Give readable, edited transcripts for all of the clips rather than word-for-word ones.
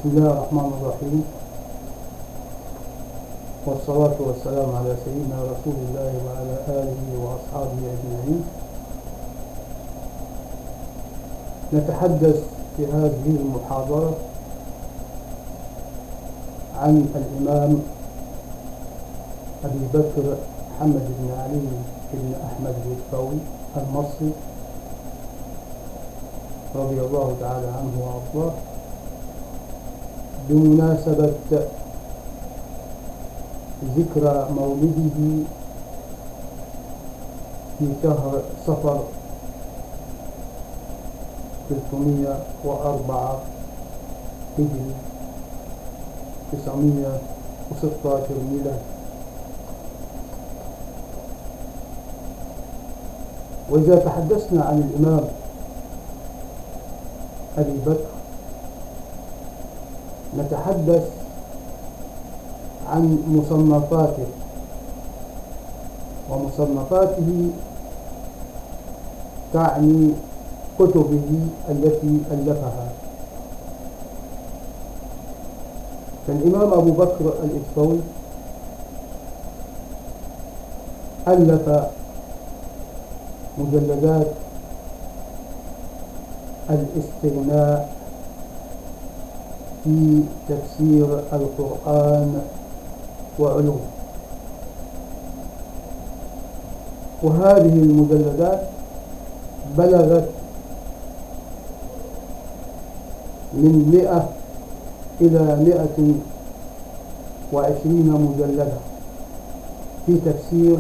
بسم الله الرحمن الرحيم، والصلاة والسلام على سيدنا رسول الله وعلى آله وأصحابه أجمعين. نتحدث في هذه المحاضرة عن الإمام أبي بكر محمد بن علي بن أحمد الإسفاوي المصري رضي الله تعالى عنه وأرضاه، بمناسبة ذكرى مولده في شهر صفر 304 هجري 916 ميلاد. وإذا تحدثنا عن الإمام أبي بكر نتحدث عن مصنفاته، ومصنفاته تعني كتبه التي ألفها. فالإمام أبو بكر الإسفاوي ألف مجلدات الاستغناء في تفسير القرآن وعلوم، وهذه المجلدات بلغت من 100 إلى 120 مجلدة في تفسير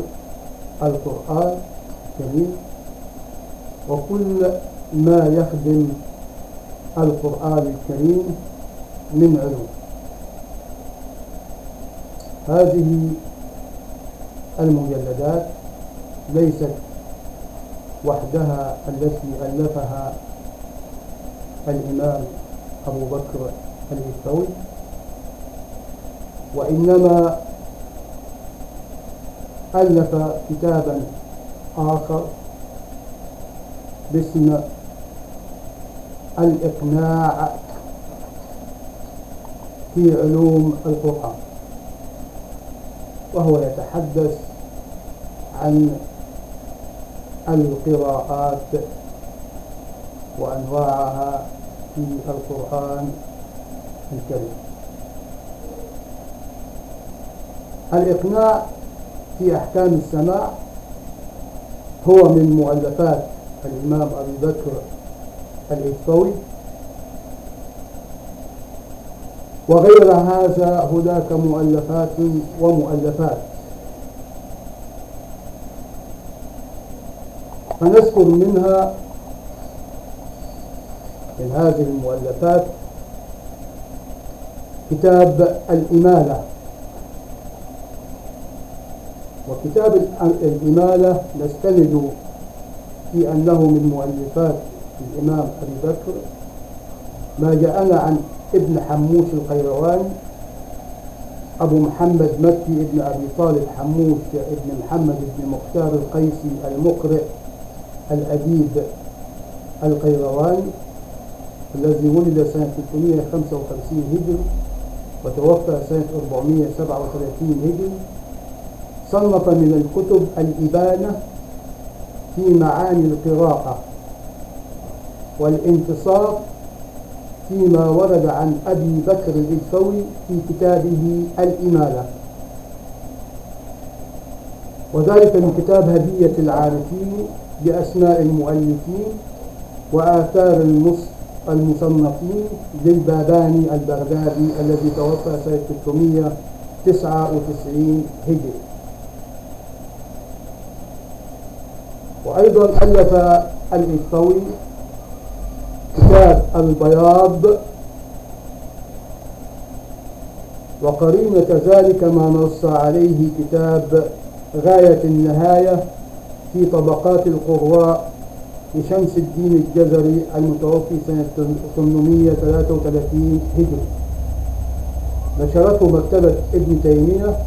القرآن الكريم، وكل ما يخدم القرآن الكريم من علوم. هذه المجلدات ليست وحدها التي ألفها الإمام أبو بكر الإسفاوي، وإنما ألف كتابا آخر باسم الإقناع في علوم القرآن، وهو يتحدث عن القراءات وأنواعها في القرآن الكريم. الإقناع في أحكام السماع هو من مؤلفات الإمام أبي بكر الإسفاوي، وغير هذا هناك مؤلفات ومؤلفات. فنذكر منها من هذه المؤلفات كتاب الإمالة. وكتاب الإمالة نستند في أنه من مؤلفات الإمام أبي بكر ما جاءنا عن ابن حموش القيرواني، أبو محمد مكي ابن أبي طالب حموش ابن محمد ابن مختار القيسي المقرئ الأديب القيرواني، الذي ولد سنة 355 هجري وتوفى سنة 437 هجري. صنف من الكتب الإبانة في معاني القراءة والانتصار فيما ورد عن أبي بكر الإسفاوي في كتابه الإمالة، وذلك من كتاب هدية العارفين بأسماء المؤلفين وآثار المصنفين للباباني البغدادي الذي توفى سنة 399 هجري. وأيضا ألف الإسفاوي كتاب البياض، وقرينة ذلك ما نص عليه كتاب غاية النهاية في طبقات القراء لشمس الدين الجزري المتوفي سنة 833 هجري. نشرته مكتبة ابن تيمية،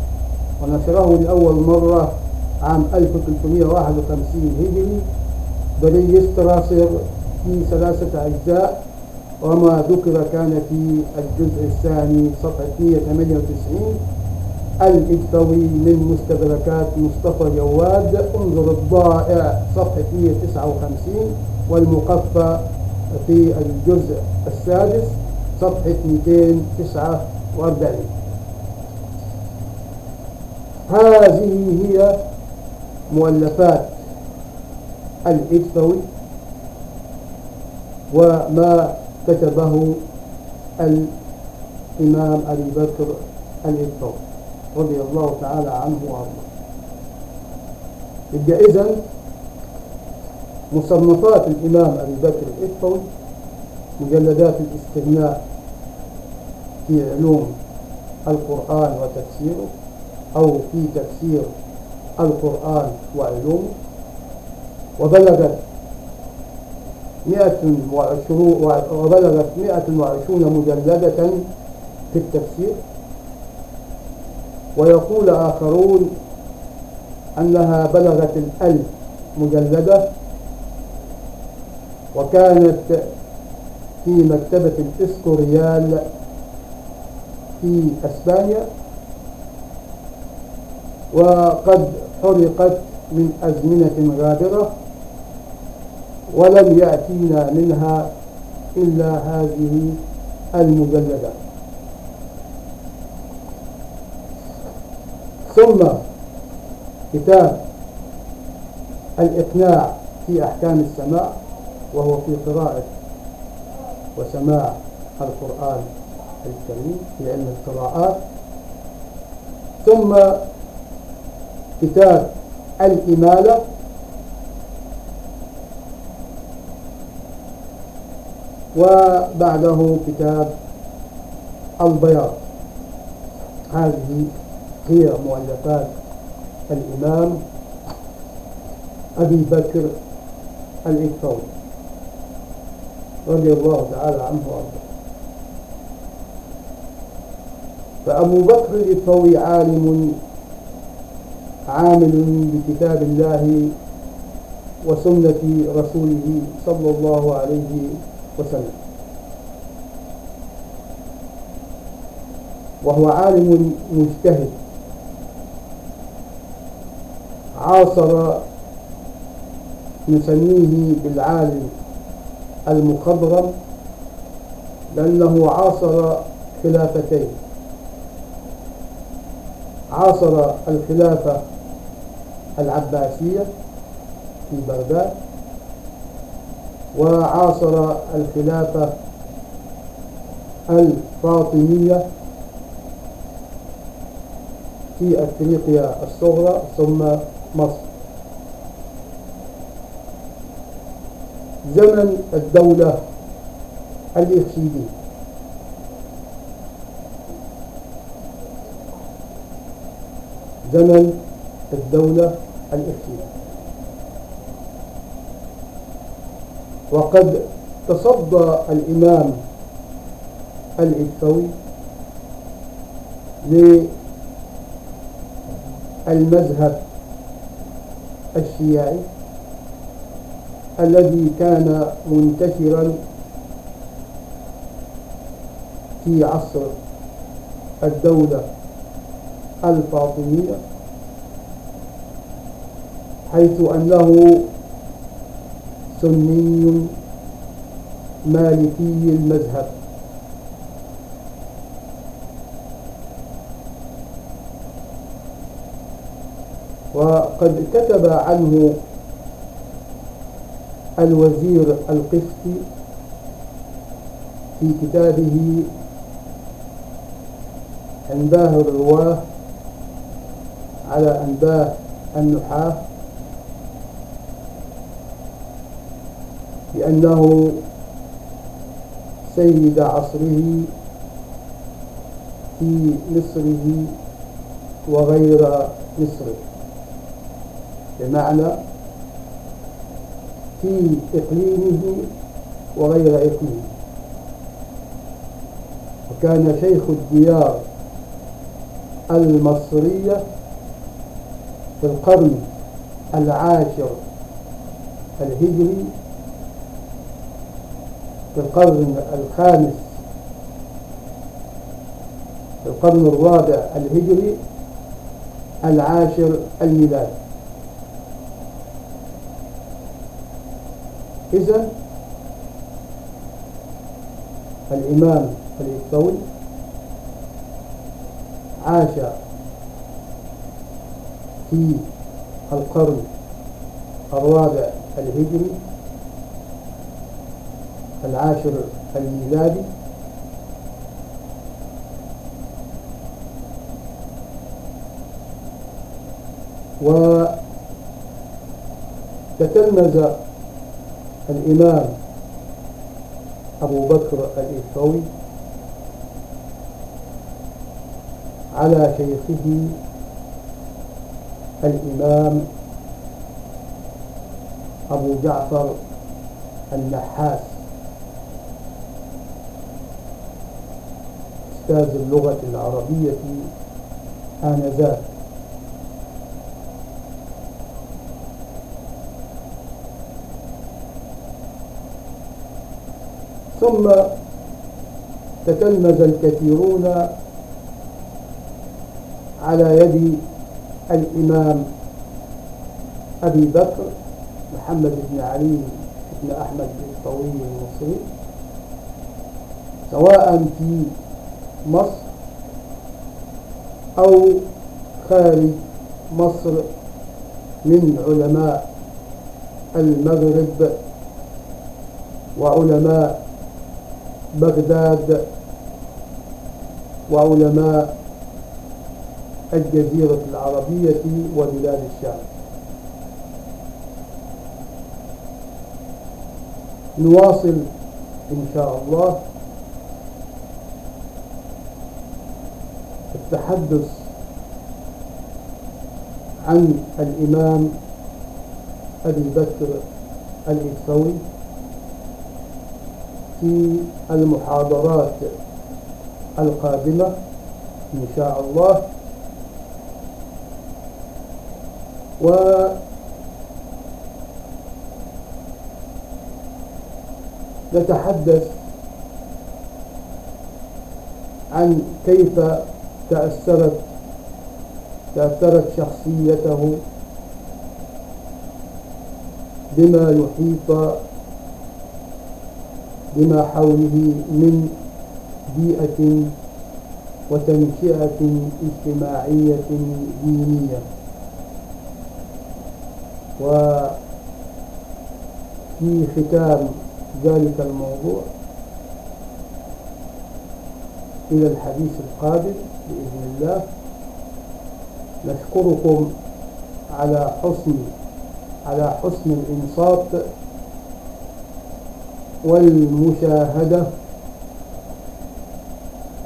ونشره لأول مرة عام 1351 هجري بري ستراسر في 3 أجزاء وما ذكر كان في الجزء الثاني صفحة 198. الإجفوي من مستدركات مصطفى جواد، انظر الضائع صفحة 159، والمقفى في الجزء السادس صفحة 249. هذه هي مؤلفات الإجفوي وما كتبه الإمام أبي بكر الإجفوي رضي الله تعالى عنه وارضاه. يبقى إذن مصنفات الإمام أبي بكر الإجفوي مجلدات الاستغناء في علوم القرآن وتفسيره، أو في تفسير القرآن وعلومه، وبلغت 120 مجلدة في التفسير. ويقول آخرون أنها بلغت 1000 مجلدة، وكانت في مكتبة الإسكوريال في أسبانيا، وقد حرقت من أزمنة غابرة، ولم يأتينا منها إلا هذه المجلدات. ثم كتاب الإقناع في أحكام السماع، وهو في قراءة وسماع القرآن الكريم في علم القراءات. ثم كتاب الإمالة، وبعده كتاب البياض. هذه هي مؤلفات الإمام أبي بكر الإجفوي رضي الله تعالى عنه وارضاه. فأبو بكر الإجفوي عامل بكتاب الله وسنة رسوله صلى الله عليه وسلم، وهو عالم مجتهد عاصر، نسميه بالعالم المخضرم، لأنه عاصر خلافتين: عاصر الخلافة العباسية في بغداد، وعاصر الخلافة الفاطمية في أفريقيا الصغرى ثم مصر. زمن الدولة الإرشيدية، زمن الدولة الإرشيدية. وقد تصدى الإمام الإجفوي للمذهب الشيعي الذي كان منتشرا في عصر الدولة الفاطمية، حيث أنه سني مالكي المذهب، وقد كتب عنه الوزير القسطي في كتابه أنباه الرواه على أنباه النحاة بأنه سيد عصره في مصره وغير مصره، بمعنى في إقليمه وغير إقليمه. وكان شيخ الديار المصرية في القرن 10 الهجري، في القرن الخامس، في القرن الرابع الهجري، العاشر الميلادي. إذن الإمام الإكثوي عاش في القرن الرابع الهجري، العاشر الميلادي، وتتلمذ الإمام أبو بكر الإكثوي على شيخه الإمام أبو جعفر النحاس أستاذ اللغة العربية آنذاك. ثم تتلمذ الكثيرون على يد الإمام أبي بكر محمد بن علي بن أحمد الإكثوي المصري، سواء في مصر أو خارج مصر، من علماء المغرب وعلماء بغداد وعلماء الجزيرة العربية وبلاد الشام. نواصل إن شاء الله التحدث عن الإمام أبي بكر الإكثوي في المحاضرات القادمة إن شاء الله، ونتحدث عن كيف تأثرت شخصيته بما يحيط بما حوله من بيئة وتنشئة اجتماعية دينية. وفي ختام ذلك الموضوع إلى الحديث القادم بإذن الله، نشكركم على حسن الإنصات والمشاهدة،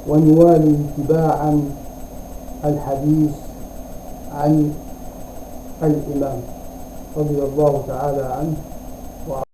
ونوالي تباعا الحديث عن الإمام رضي الله تعالى عنه